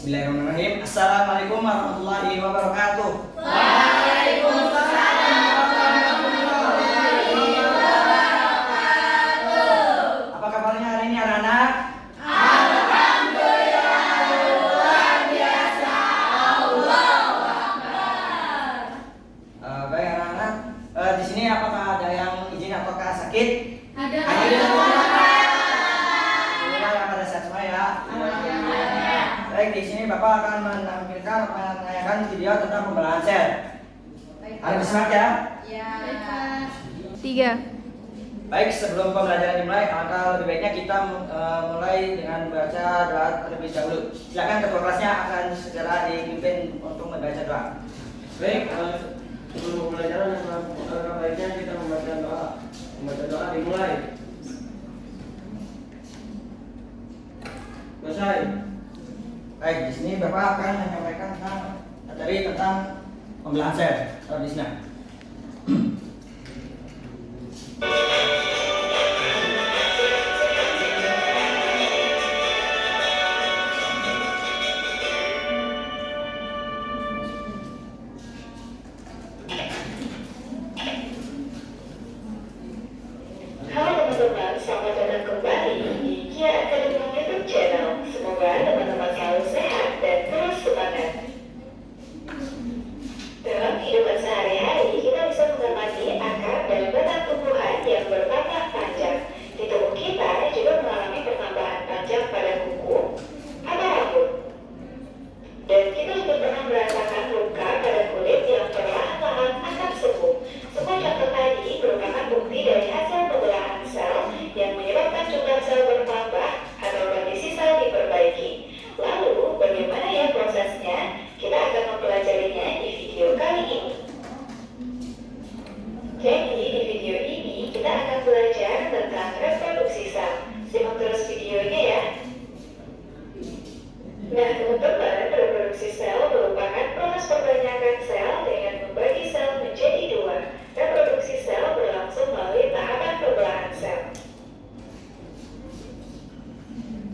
Bismillahirrahmanirrahim. Assalamualaikum warahmatullahi wabarakatuh. Waalaikumsalam warahmatullahi wabarakatuh. Apa kabarnya hari ini anak-anak? Alhamdulillah luar biasa. Allahu Akbar. Baik anak-anak. Di sini apakah ada yang izin ataukah sakit? Ada. Yang pada sehat semua ya. Baik, di sini Bapak akan menayangkan video tentang pembelahan sel. Ada bersemangat ya? Ya. 3. Baik, sebelum pembelajaran dimulai, alangkah lebih baiknya kita mulai dengan membaca doa terlebih dahulu. Silakan ketua kelasnya akan segera dipimpin untuk membaca doa. Baik, sebelum pembelajaran alangkah baiknya kita membaca doa. Membaca doa dimulai. Selesai. Baik, di sini Bapak akan menyampaikan tentang materi tentang pembelahan sel. Di sini. Halo teman-teman, selamat datang kembali di Kia Academy YouTube channel. Semoga teman-teman selalu sehat dan terus semangat. Dalam kehidupan sehari-hari, kita bisa mengamati akar dan batang tumbuhan yang bertambah panjang. Di tubuh kita juga mengalami pertambahan panjang pada kuku atau rambut. Dan kita juga pernah merasakan luka pada kulit yang perlahan-lahan akan sembuh. Semua contoh tadi merupakan bukti dari hasil pembelahan sel yang menyebabkan jumlah sel bertambah atau kondisi sel diperbaiki. Lalu, bagaimana ya prosesnya? Kita akan mempelajarinya di video kali ini. Jadi, di video ini kita akan belajar tentang reproduksi sel. Simak terus videonya ya. Nah, teman-teman, reproduksi sel merupakan proses perbanyakan sel dengan membagi sel menjadi dua. Reproduksi sel berlangsung melalui tahapan pembelahan sel.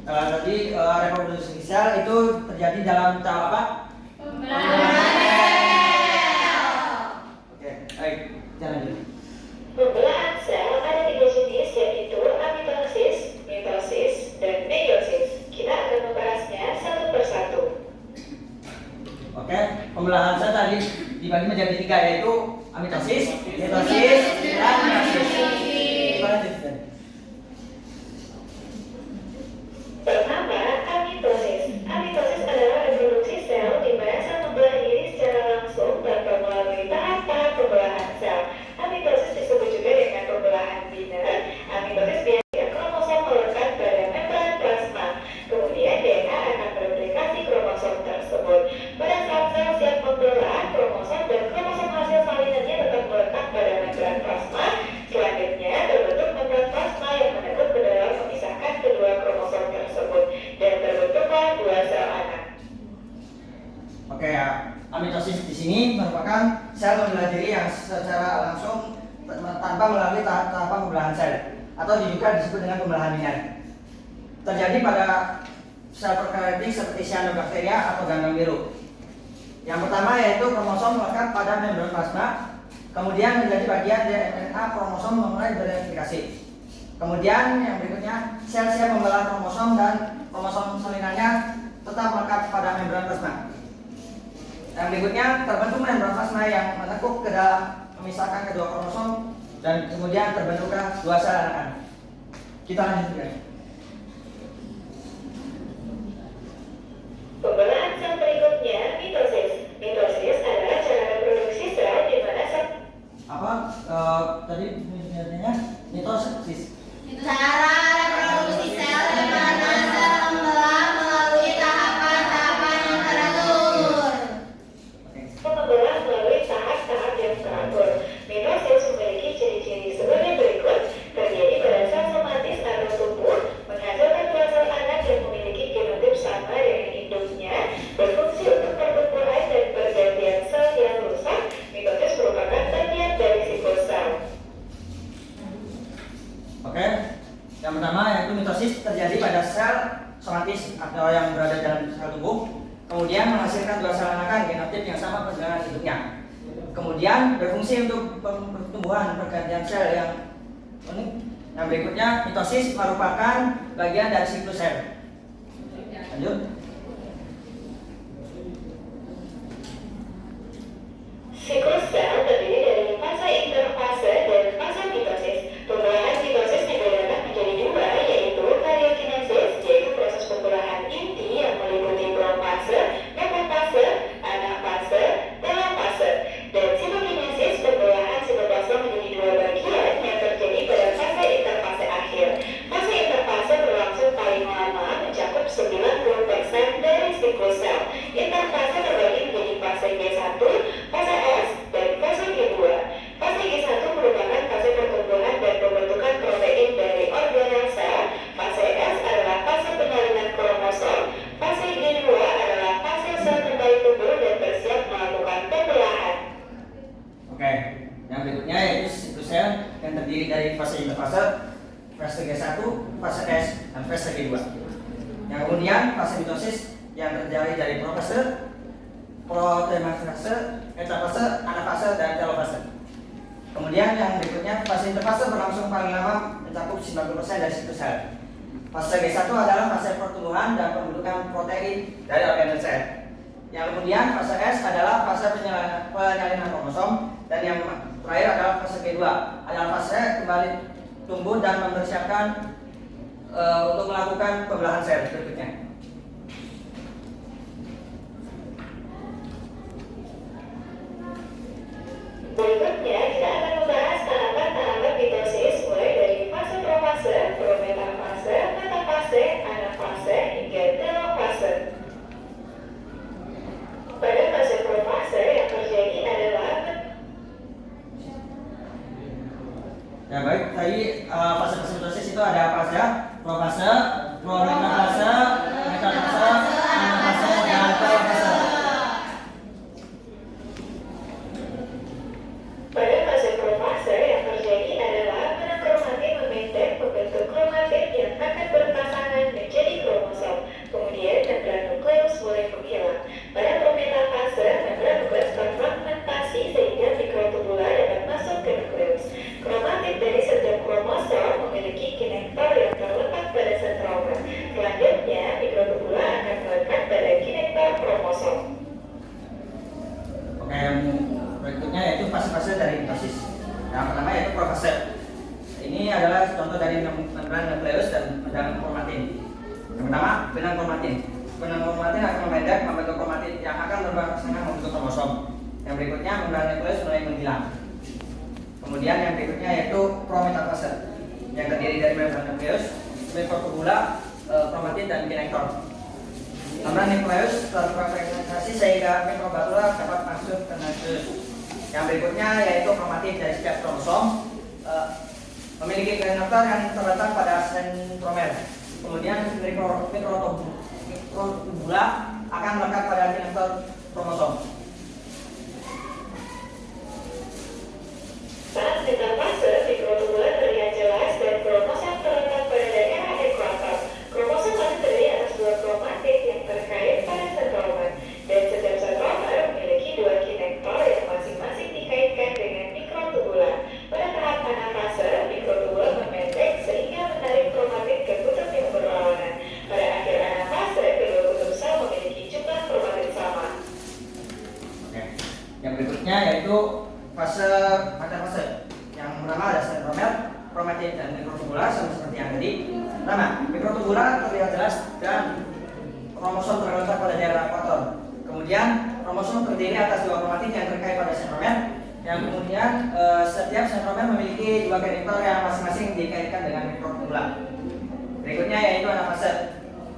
Tadi reproduksi sel itu terjadi dalam tahap apa? Oke, baik, kita lanjut. Pembelahan sel ada tiga jenis, yaitu amitosis, mitosis, dan meiosis. Kita akan membahasnya satu persatu. Oke, pembelahan sel tadi dibagi menjadi tiga, yaitu amitosis, mitosis, dan meiosis. Kita lanjut. Pertama, amitosis. Amitosis adalah reproduksi sel di mana sel membelah diri secara langsung tanpa melalui tahap-tahap pembelahan sel. Amitosis disebut juga dengan pembelahan biner. Amitosis biasanya kromosom melekat pada membran plasma. Kemudian DNA akan bereplikasi kromosom tersebut. Pada saat sel siap membelah, kromosom dan kromosom hasil salinannya tetap melekat pada membran plasma. Selanjutnya terbentuk membran plasma yang menekuk ke dalam memisahkan kedua kromosom tersebut dan terbentuklah dua sel anak. Oke ya, amitosis di sini merupakan sel membelah diri yang secara langsung tanpa melalui tahapan pembelahan sel, atau juga disebut dengan pembelahan biner. Terjadi pada sel prokaryotik seperti cyanobacteria atau ganggang biru. Yang pertama yaitu kromosom melekat pada membran plasma, kemudian menjadi bagian dari RNA kromosom mulai bereplikasi. Kemudian yang berikutnya, sel siap membelah kromosom dan kromosom salinannya tetap melekat pada membran plasma. Yang berikutnya, terbentuk membran plasma yang menekuk ke dalam memisahkan kedua kromosom dan kemudian terbentuklah dua sel anak. Kita lanjutkan. Pembelahan sel berikutnya, mitosis. Mitosis adalah cara reproduksi sel di mana sel Tadi misalnya mitosis. Cara reproduksi sel di mana sel membelah melalui tahapan-tahapan yang teratur. membelah melalui tahap-tahap yang teratur. Mitosis memiliki ciri-ciri sebagai berikut. Terjadi pada sel somatis atau tubuh, menghasilkan dua sel anak yang memiliki genotip sama dengan induknya, berfungsi untuk pertumbuhan dan pergantian sel yang rusak. Mitosis merupakan bagian dari siklus sel. Oke. Yang pertama yaitu mitosis terjadi pada sel somatis atau yang berada dalam sel tubuh. kemudian menghasilkan dua sel anakan genotip yang sama perjalanan hidupnya. Kemudian berfungsi untuk pertumbuhan pergantian sel yang unik. Yang berikutnya, mitosis merupakan bagian dari siklus sel. Lanjut. Siklus sel terdiri dari fase interfase dan fase mitosis. Pembelahan mitosis dibedakan menjadi dua, yaitu karyokinesis, yaitu proses pembelahan inti yang meliputi profase, metafase, anafase, telofase, dan sitokinesis, pembelahan sitoplasma menjadi dua bagian yang terjadi pada fase interfase akhir. Fase interfase berlangsung paling lama, mencakup 90% dari siklus sel. Interfase terbagi menjadi fase G1, fase S, dan fase G2. Fase G1 merupakan fase pertumbuhan dan pembentukan protein dari organel sel. Fase S adalah fase penyalinan kromosom. Fase G2 adalah fase sel kembali tumbuh dan bersiap melakukan pembelahan. Oke, yang berikutnya yaitu siklus sel yang terdiri dari fase interfase, fase G1, fase S, dan fase G2. Yang kemudian fase mitosis yang terdiri dari profase, proteomafase, metafase, anafase, dan telofase. Kemudian yang berikutnya fase interfase berlangsung paling lama, mencakup 90% dari siklus sel. Fase G1 adalah fase pertumbuhan dan pembentukan protein dari organel sel. Yang kemudian fase S adalah fase penyalinan kromosom, dan yang terakhir adalah fase G2 adalah fase kembali tumbuh dan mempersiapkan untuk melakukan pembelahan sel berikutnya. Berikutnya, kita akan membahas tahapan-tahapan mitosis mulai dari fase profase, prometafase, metafase, anafase, hingga telofase. Pada fase profase yang terjadi adalah Ya baik, tadi fase mitosis itu ada fase profase, prometafase, metafase, anafase, dan telofase. Pada fase profase yang terjadi adalah benang kromatin memendek membentuk kromatin yang akan berpasangan menjadi kromosom. Kemudian membran nukleus mulai menghilang. Pada prometafase, membran nukleus terfragmentasi sehingga mikrotubula dapat masuk ke nukleus. Kromatin dari setiap kromosom memiliki kinektor yang terletak pada sentromer. Selanjutnya, mikrotubula akan melekat pada kinektor kromosom. Oke, yang berikutnya yaitu fase-fase dari mitosis. Yang pertama yaitu profase. Ini adalah contoh dari membran nukleus dan benang kromatin. Yang pertama, benang kromatin. Benang kromatin akan memendek membentuk kromatin yang akan berpasangan membentuk kromosom. Yang berikutnya, membran nukleus mulai menghilang. Kemudian yang berikutnya yaitu prometafase, yang terdiri dari membran nukleus, mikrotubula, kromatin, dan kinektor. Membran nukleus terfragmentasi sehingga mikrotubula dapat masuk ke nukleus. Yang berikutnya yaitu kromatin dari setiap kromosom memiliki kinektor yang terletak pada sentromer. Kemudian mikrotubula akan melekat pada kinektor kromosom. Saat metafase, mikrotubula terlihat jelas dan kromosom terletak pada daerah ekuator. Kromosom terdiri atas dua kromatin yang terkait pada sentromer, dan setiap sentromer memiliki dua kinektor yang masing-masing dikaitkan dengan mikrotubula. Pada tahap anafase, mikrotubula memendek sehingga menarik kromatin ke kutub yang berlawanan. Pada akhir anafase, kedua kutub sel memiliki jumlah kromatin sama. Oke. Yang berikutnya yaitu fase metafase. Yang pertama ada sentromer, kromatin, dan mikrotubula sama seperti yang tadi. Pertama, mikrotubula terlihat jelas dan kromosom terletak pada daerah ekuator. Kemudian kromosom terdiri atas dua kromatin yang terkait pada sentromer. Yang kemudian setiap sentromer memiliki dua kinektor yang masing-masing dikaitkan dengan mikrotubula. Berikutnya yaitu anafase.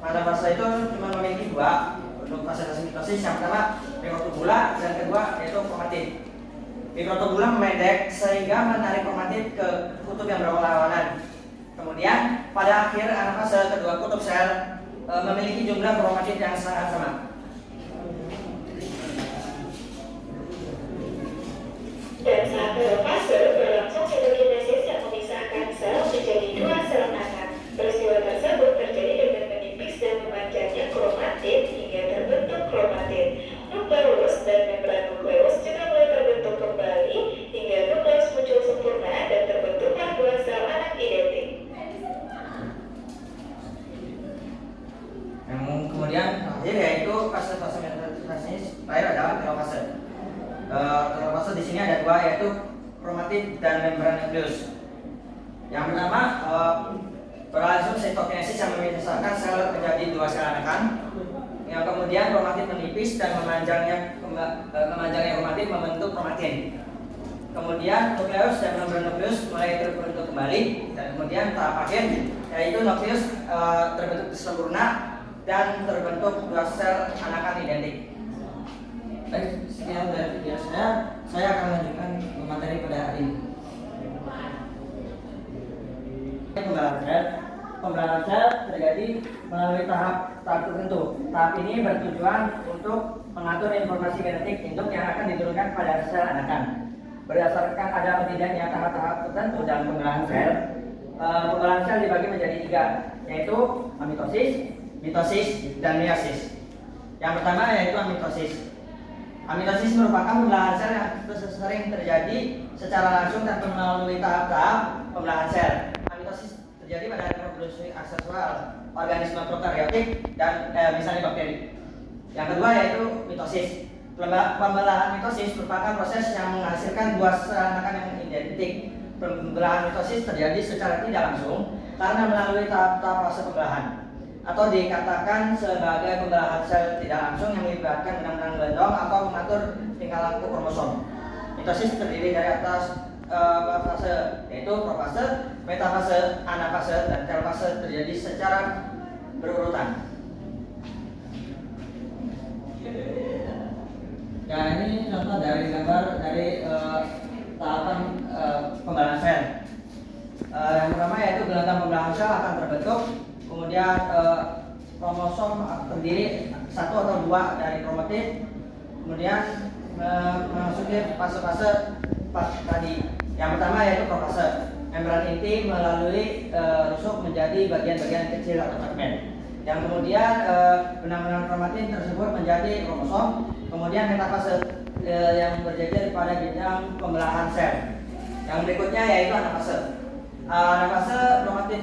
Anafase itu cuma memiliki dua untuk fase mitosis. Yang pertama mikrotubula, dan kedua yaitu kromatin. Mikrotubula memendek sehingga menarik kromatin ke kutub yang berlawanan. Kemudian pada akhir anafase, kedua kutub sel memiliki jumlah kromatin yang sangat sama. Dan saat telofase berlangsung sitokinesis yang memisahkan sel menjadi dua sel anak. Peristiwa tersebut terjadi dengan menipis dan memanjangnya kromatin hingga terbentuk kromatin terakhir yaitu fase metastasis terakhir adalah telofase. Telofase di sini ada dua, yaitu kromatid dan membran nukleus. Yang pertama berlangsung sitokinesis yang memisahkan sel menjadi dua sel anakan. Yang kemudian kromatid menipis dan memanjangnya kromatid membentuk kromatin. Kemudian nukleus dan membran nukleus mulai terbentuk kembali, dan kemudian tahap akhir yaitu nukleus terbentuk sempurna dan terbentuk dua sel anakan identik. Baik, sekian dari video saya akan lanjutkan materi pada hari ini. Pembelahan sel terjadi melalui tahap tertentu. Tahap ini bertujuan untuk mengatur informasi genetik induk yang akan diturunkan pada sel anakan. Berdasarkan ada atau tidaknya tahap-tahap tertentu dalam pembelahan sel dibagi menjadi tiga, yaitu mitosis, dan meiosis. Yang pertama yaitu mitosis. Mitosis merupakan pembelahan sel yang sering terjadi secara langsung tanpa melalui tahap-tahap pembelahan sel. Mitosis terjadi pada reproduksi aksesual organisme prokaryotik dan misalnya bakteri. Yang kedua yaitu mitosis. Pembelahan mitosis merupakan proses yang menghasilkan dua sel anakan yang identik. Pembelahan mitosis terjadi secara tidak langsung karena melalui tahap-tahap fase pembelahan, atau dikatakan sebagai pembelahan sel tidak langsung yang melibatkan benang-benang gelondong atau mengatur tingkah laku kromosom. Mitosis terdiri dari atas fase, yaitu profase, metafase, anafase, dan telofase terjadi secara berurutan. Nah, ini contoh dari gambar dari tahapan pembelahan sel. Yang pertama yaitu gelondong pembelahan sel akan terbentuk, kemudian kromosom terdiri satu atau dua dari kromatid, kemudian memasuki fase-fase tadi. Yang pertama yaitu profase. Membran inti melalui rusuk menjadi bagian-bagian kecil atau fragmen. Yang kemudian benang-benang kromatin tersebut menjadi kromosom. Kemudian metafase yang berjejer pada bidang pembelahan sel. Yang berikutnya yaitu anafase. Anafase kromatid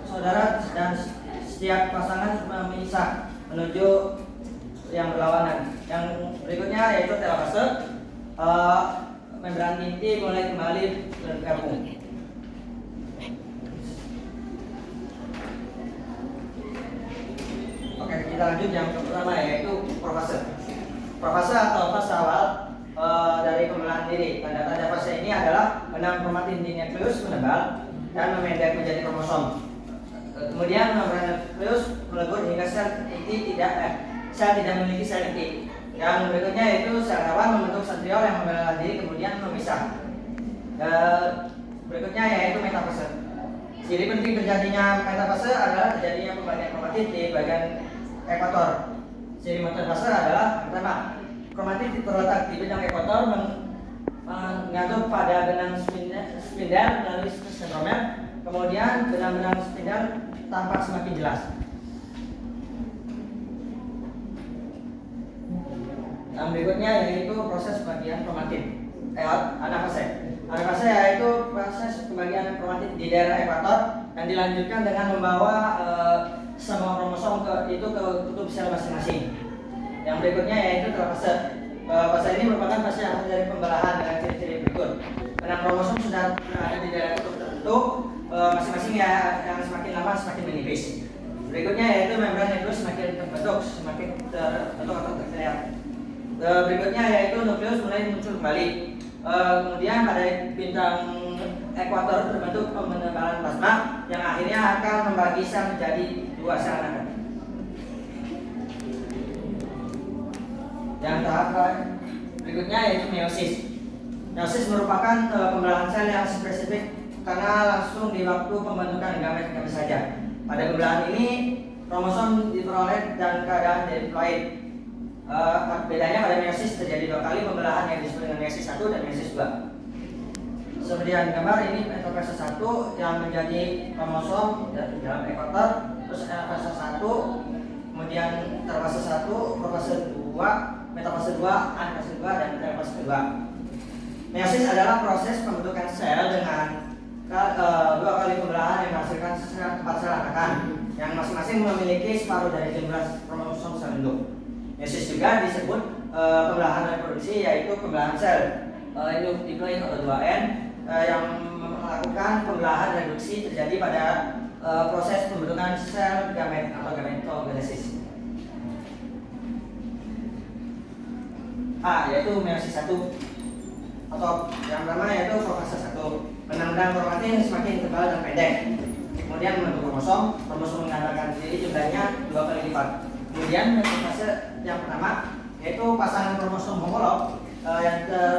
saudara dan setiap pasangan memisah menuju yang berlawanan. Yang berikutnya yaitu telofase. Membran inti mulai kembali bergabung. Oke, kita lanjut yang pertama yaitu profase. Profase atau fase awal dari pembelahan diri. Tanda-tanda fase ini adalah benang kromatin di nukleus menebal dan memendek menjadi kromosom. Kemudian membran nukleus melebur hingga sel tidak memiliki sel inti. Yang berikutnya yaitu sel hewan membentuk sentriol yang membelah diri kemudian memisah. Berikutnya yaitu metafase. Ciri penting terjadinya metafase adalah terjadinya pembagian kromatid di bagian ekuator. Ciri metafase adalah pertama, kromatid terletak di bidang ekuator mengantuk pada benang spindel melalui sentromer. Kemudian benang-benang spindel tampak semakin jelas. Yang berikutnya yaitu proses pembagian kromatid. Anafase. Anafase yaitu proses pembagian kromatid di daerah ekuator yang dilanjutkan dengan membawa semua kromosom ke kutub sel masing-masing. Yang berikutnya yaitu telofase. Fase ini merupakan fase akhir dari pembelahan dengan ciri-ciri berikut. Benang kromosom sudah berada di daerah kutub tertentu, masing-masing yang semakin lama semakin menipis. Berikutnya yaitu membran nukleus semakin terbentuk, semakin terbentuk atau terlihat. Berikutnya yaitu nukleus mulai muncul kembali. Kemudian pada bintang ekuator terbentuk penebalan plasma yang akhirnya akan membagi sel menjadi dua sel anakan. Yang tahap berikutnya yaitu meiosis. Meiosis merupakan pembelahan sel yang spesifik karena langsung di waktu pembentukan gamet saja. Pada pembelahan ini kromosom diperoleh dan keadaan diploid. Bedanya pada meiosis terjadi dua kali pembelahan yang disebut dengan meiosis 1 dan meiosis 2. Seperti yang gambar ini metafase 1 yang menjadi kromosom di dalam ekuator, terus fase 1, kemudian terfase 1, profase 2, metafase 2, anafase 2 dan telofase 2. Meiosis adalah proses pembentukan sel dengan dua kali pembelahan yang menghasilkan 4 sel anakan. yang masing-masing memiliki separuh dari jumlah kromosom sel induk. Meiosis juga disebut pembelahan reproduksi, yaitu pembelahan sel nukleik atau 2N yang melakukan pembelahan reduksi terjadi pada proses pembentukan sel gamet atau gametogenesis. Yaitu meiosis 1 atau yang pertama yaitu profase 1. Benang-benang kromatin semakin tebal dan pendek. Kemudian membentuk kromosom mengandalkan diri jumlahnya 2 kali lipat. Kemudian metafase yang pertama yaitu pasangan kromosom homolog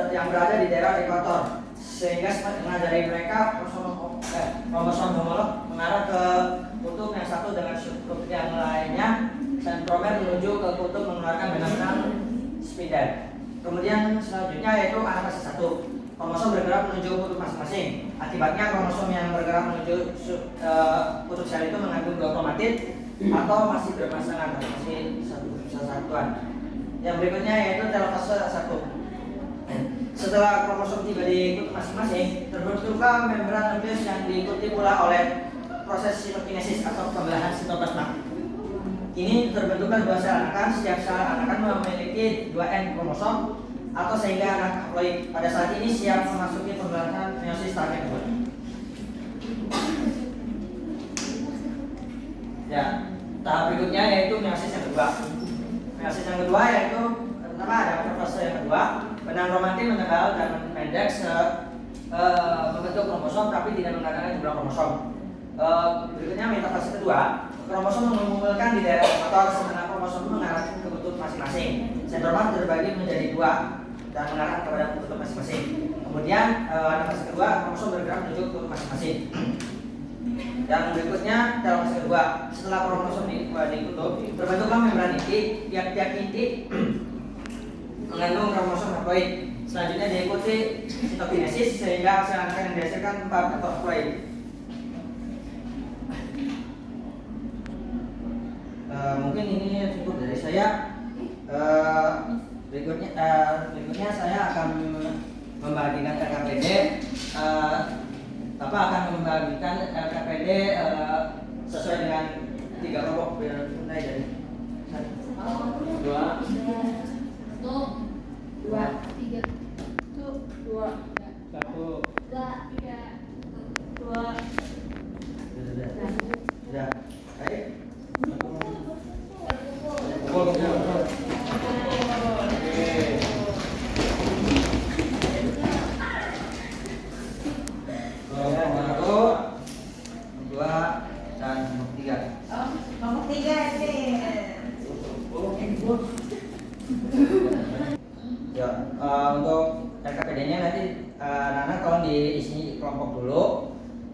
yang berada di daerah ekuator, sehingga setengah dari mereka kromosom homolog mengarah ke kutub yang satu dengan kutub yang lainnya, sentromer menuju ke kutub mengeluarkan benang-benang spindle. Kemudian selanjutnya yaitu anafase 1. Kromosom bergerak menuju kutub masing-masing. Akibatnya kromosom yang bergerak menuju kutub sel itu mengandung 2 kromatid atau masih berpasangan atau masih satuan. Yang berikutnya yaitu telofase 1. Setelah kromosom tiba di kutub masing-masing, terbentuklah membran nukleus yang diikuti pula oleh proses sitokinesis atau pembelahan sitoplasma. Ini terbentuklah 2 sel anakan. Setiap sel anakan memiliki 2N kromosom atau sehingga anak haploid. Pada saat ini siap memasuki pembelahan meiosis tahap yang kedua. Ya, tahap berikutnya yaitu meiosis yang kedua. Meiosis yang kedua yaitu pertama ada profase yang kedua. Benang kromatin menebal dan pendek membentuk kromosom tapi tidak mengandalkan jumlah kromosom. Berikutnya metafase kedua. Kromosom mengumpulkan di daerah ekuator, sementara kromosom mengarah ke kutub masing-masing. Sentromer terbagi menjadi 2 dan mengarah kepada kutub masing-masing. Kemudian fase kedua, kromosom bergerak menuju kutub masing-masing. Yang berikutnya dalam fase kedua, setelah kromosom dikutuk, terbentuklah membran inti. Tiap-tiap inti mengandung kromosom haploid. Selanjutnya diikuti sitokinesis sehingga sel anakan yang dihasilkan 4 atau haploid. Mungkin ini cukup dari saya. Berikutnya saya akan membagikan LKPD. Bapak akan membagikan LKPD sesuai dengan 3 kelompok mulai dari 2, 1. Sudah. Baik. Nomor 3 ini. Ya, untuk LKPD-nya nanti Nana tolong diisi kelompok dulu.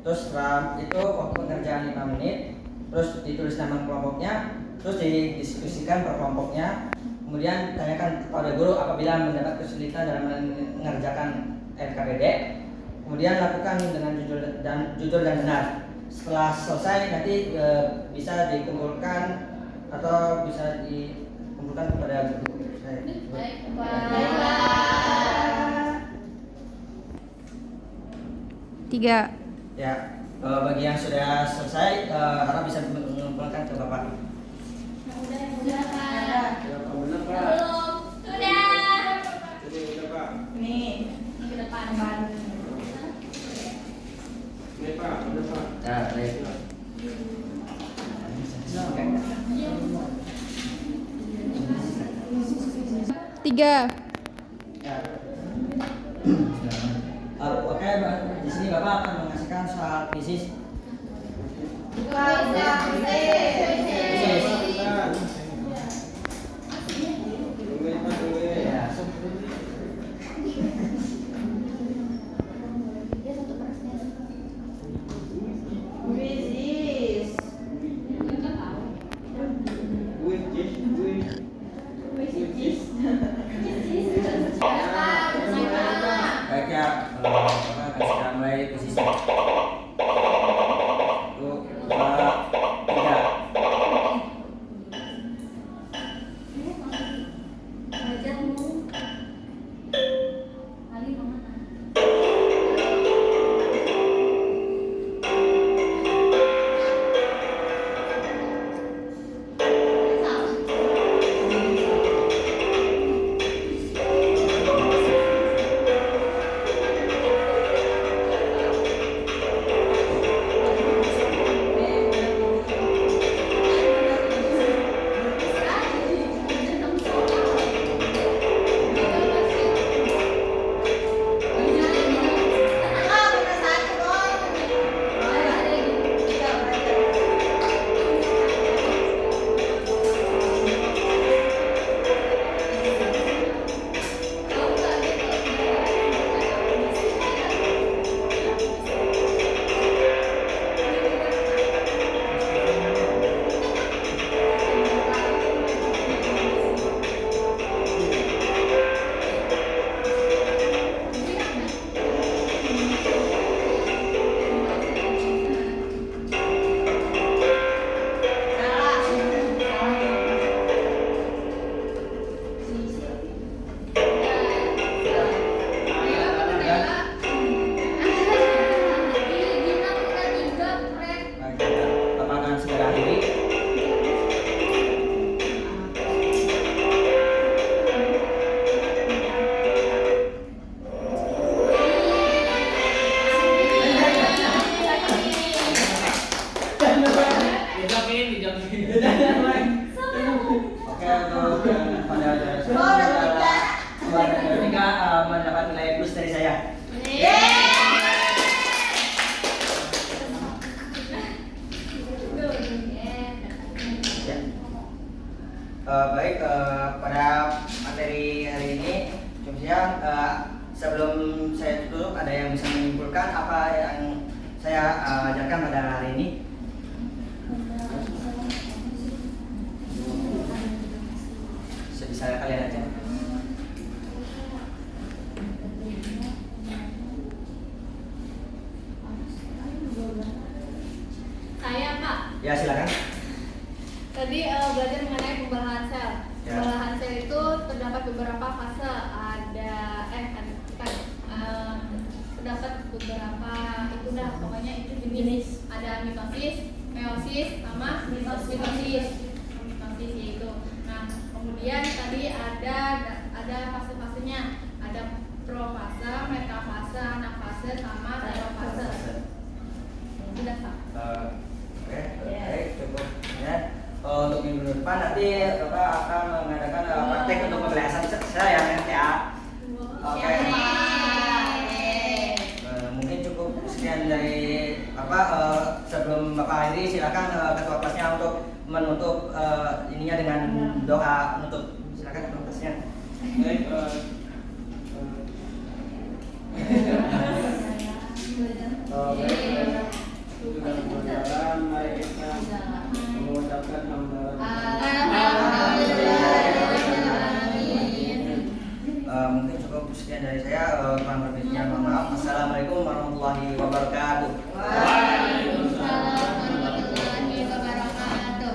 Terus setelah itu waktu pengerjaan 5 menit, terus ditulis nama kelompoknya, terus didiskusikan per kelompoknya. Kemudian tanyakan kepada guru apabila mendapat kesulitan dalam mengerjakan LKPD. Kemudian lakukan dengan jujur dan benar. Setelah selesai nanti bisa dikumpulkan atau bisa dikumpulkan kepada guru. Baik, Pak. 3. Ya, bagi yang sudah selesai harap bisa mengumpulkan ke Bapak. Sudah, Pak. Benar, Pak. Belum. Sudah. Jadi udah, Pak. Nih, ini ke depan, Pak. Ini, Pak. Udah, Pak. Ya, baik. Tiga. Ya. Oke, di sini Bapak akan mengasihkan soal krisis. Baik ya, Bapak akan segera mulai krisis. 1, 2, 3. bisa kalian aja. Saya Pak. Ya silakan. Tadi belajar mengenai pembelahan sel. Ya. Pembelahan sel itu terdapat beberapa fase. Terdapat beberapa itu dah pokoknya itu jenis. Ada mitosis, meiosis, sama mitosis. Mitosis yaitu. Nah, kemudian tadi ada fase-fasenya. Ada profase, metafase, anafase, sama telofase. Sudah Pak. Oke, baik, cukup ya. Untuk minggu depan nanti Bapak akan mengadakan praktek untuk pembelajaran sel ya nanti ya. Oke. Mungkin cukup sekian dari Bapak. Sebelum Bapak akhiri silakan ketua kelasnya untuk menutup ininya dengan doa penutup. Silakan ketua kelasnya. Baik, sudah berjalan, mari kita mengucapkan Mungkin cukup sekian dari saya. Kurang lebihnya mohon maaf. Assalamualaikum warahmatullahi wabarakatuh. Waalaikumsalam warahmatullahi wabarakatuh.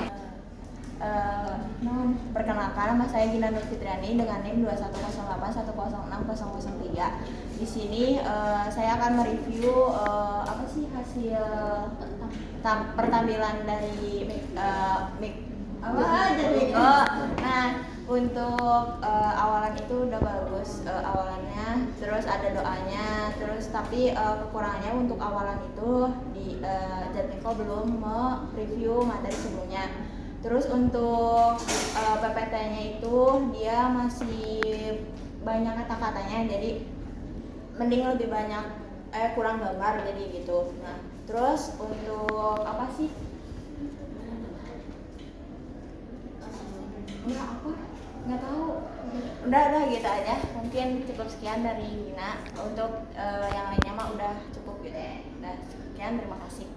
Perkenalkan, nama saya Gina Nur Fitriani dengan NIM 2108106003. Di sini saya akan mereview apa sih hasil pertampilan dari Jadwiko. Nah, untuk awalan itu udah bagus awalannya, terus ada doanya, terus tapi kekurangannya untuk awalan itu di Jadwiko belum mereview materi sebelumnya. Terus untuk PPT-nya itu dia masih banyak kata-katanya, jadi mending lebih banyak kurang gambar jadi gitu. Nah, terus untuk apa sih? Nggak tahu. Udah gitu aja. Mungkin cukup sekian dari Gina. Untuk yang lainnya mah udah cukup gitu. Udah sekian, terima kasih.